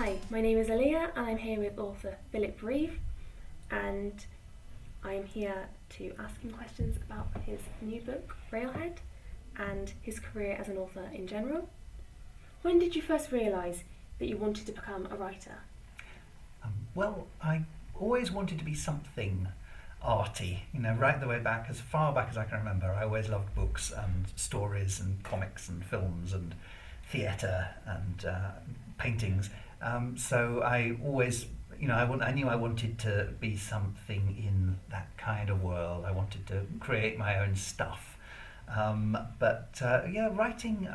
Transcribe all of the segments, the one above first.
Hi, my name is Aaliyah and I'm here with author Philip Reeve, and I'm here to ask him questions about his new book, Railhead, and his career as an author in general. When did you first realise that you wanted to become a writer? Well, I always wanted to be something arty, right the way back, as far back as I can remember. I always loved books and stories and comics and films and theatre and paintings. So I always, I knew I wanted to be something in that kind of world. I wanted to create my own stuff. Writing.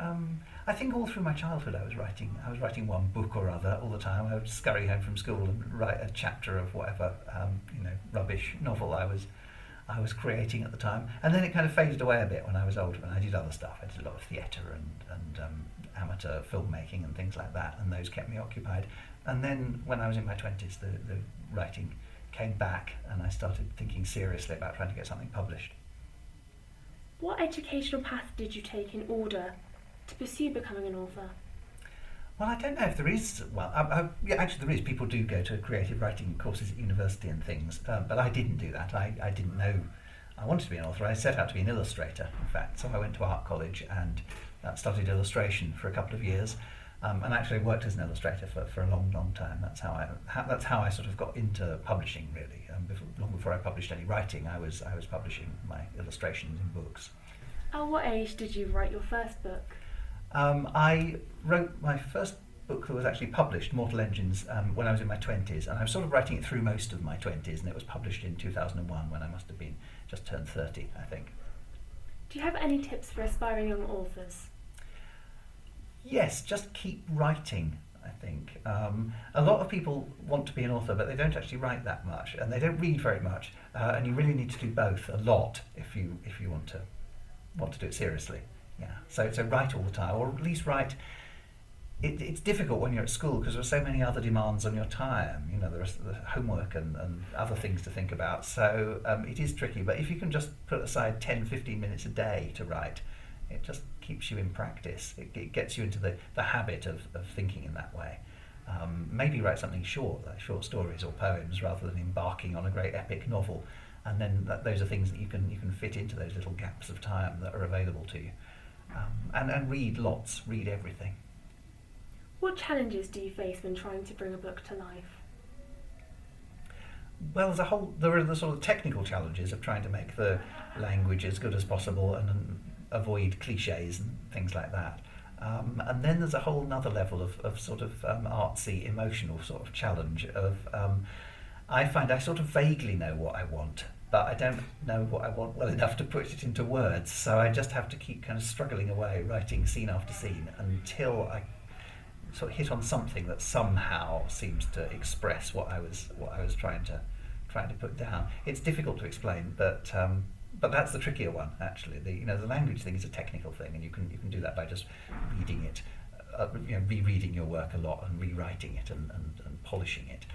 I think all through my childhood I was writing. I was writing one book or other all the time. I would scurry home from school and write a chapter of whatever rubbish novel I was creating at the time. And then it kind of faded away a bit when I was older, and I did other stuff. I did a lot of theatre and amateur filmmaking and things like that, and those kept me occupied. And then when I was in my 20s, the writing came back, and I started thinking seriously about trying to get something published. What educational path did you take in order to pursue becoming an author? Well, I don't know if there is. Well, actually there is. People do go to creative writing courses at university and things, but I didn't do that. I didn't know I wanted to be an author. I set out to be an illustrator, in fact. So I went to art college and studied illustration for a couple of years, and actually worked as an illustrator for a long, long time. That's how I sort of got into publishing, really. Long before I published any writing, I was publishing my illustrations in books. At what age did you write your first book? I wrote my first book that was actually published, Mortal Engines, when I was in my 20s, and I was sort of writing it through most of my 20s, and it was published in 2001 when I must have been just turned 30, I think. Do you have any tips for aspiring young authors? Yes, just keep writing, I think. A lot of people want to be an author, but they don't actually write that much, and they don't read very much, and you really need to do both a lot if you want to do it seriously. Yeah. So write all the time, or at least write. It's difficult when you're at school because there are so many other demands on your time. There's the homework and other things to think about. So it is tricky, but if you can just put aside 10-15 minutes a day to write, it just keeps you in practice. It gets you into the habit of thinking in that way. Maybe write something short, like short stories or poems, rather than embarking on a great epic novel. And then those are things that you can fit into those little gaps of time that are available to you. And read lots, read everything. What challenges do you face when trying to bring a book to life? Well, there are the sort of technical challenges of trying to make the language as good as possible and avoid cliches and things like that. And then there's a whole other level of sort of artsy, emotional sort of challenge of I find I sort of vaguely know what I want, but I don't know what I want well enough to put it into words. So I just have to keep kind of struggling away, writing scene after scene, until I sort of hit on something that somehow seems to express what I was trying to put down. It's difficult to explain, but that's the trickier one, actually. The language thing is a technical thing, and you can do that by just reading it, rereading your work a lot and rewriting it and polishing it.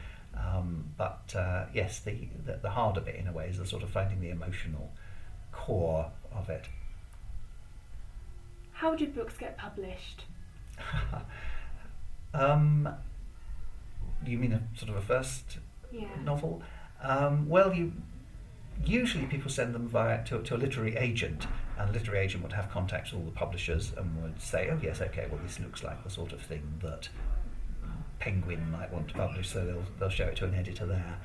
Yes, the harder bit in a way is the sort of finding the emotional core of it. How do books get published? You mean a sort of a first Yeah. novel? Usually people send them to a literary agent, and a literary agent would have contacts with all the publishers and would say, oh yes, okay, well this looks like the sort of thing that Penguin might want to publish, so they'll show it to an editor there.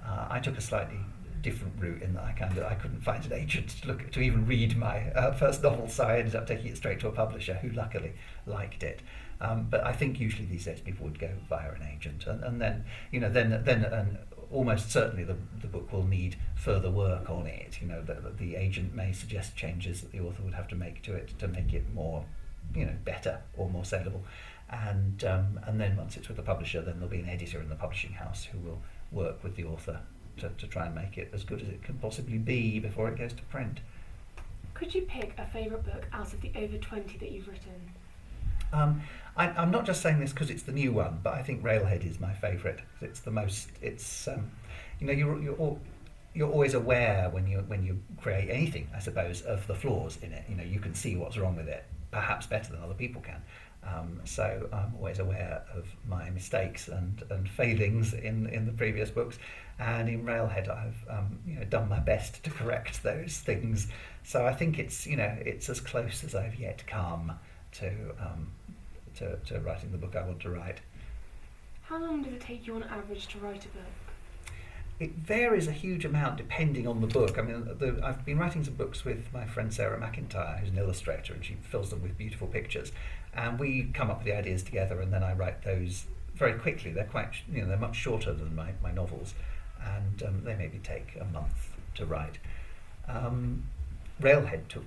I took a slightly different route in that I couldn't find an agent to even read my first novel, so I ended up taking it straight to a publisher who luckily liked it. But I think usually these days people would go via an agent, and then almost certainly the book will need further work on it. The agent may suggest changes that the author would have to make to it to make it more, better or more saleable. And then once it's with the publisher, then there'll be an editor in the publishing house who will work with the author to try and make it as good as it can possibly be before it goes to print. Could you pick a favourite book out of the over 20 that you've written? I'm not just saying this because it's the new one, but I think Railhead is my favourite. It's the most. You're always aware when you create anything, I suppose, of the flaws in it. You can see what's wrong with it, perhaps better than other people can. So I'm always aware of my mistakes and failings in the previous books, and in Railhead I've done my best to correct those things. So I think it's as close as I've yet come to writing the book I want to write. How long does it take you on average to write a book? It varies a huge amount depending on the book. I mean, I've been writing some books with my friend Sarah McIntyre, who's an illustrator, and she fills them with beautiful pictures. And we come up with the ideas together, and then I write those very quickly. They're they're much shorter than my novels, and they maybe take a month to write. Railhead took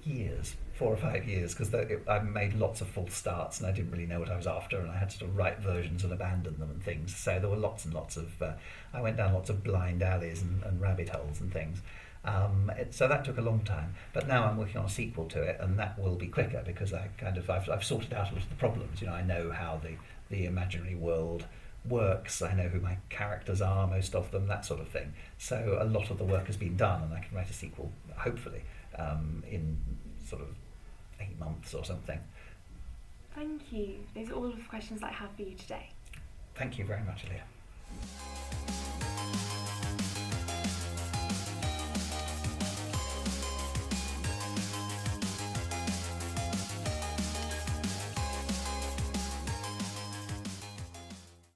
years, 4 or 5 years, because I made lots of false starts and I didn't really know what I was after, and I had to sort of write versions and abandon them and things. So there were lots and lots of I went down lots of blind alleys and rabbit holes and things. So that took a long time, but now I'm working on a sequel to it, and that will be quicker because I've sorted out a lot of the problems. I know how the imaginary world works. I know who my characters are, most of them, that sort of thing. So a lot of the work has been done, and I can write a sequel, hopefully, in sort of 8 months or something. Thank you. Those are all of the questions that I have for you today. Thank you very much, Aaliyah.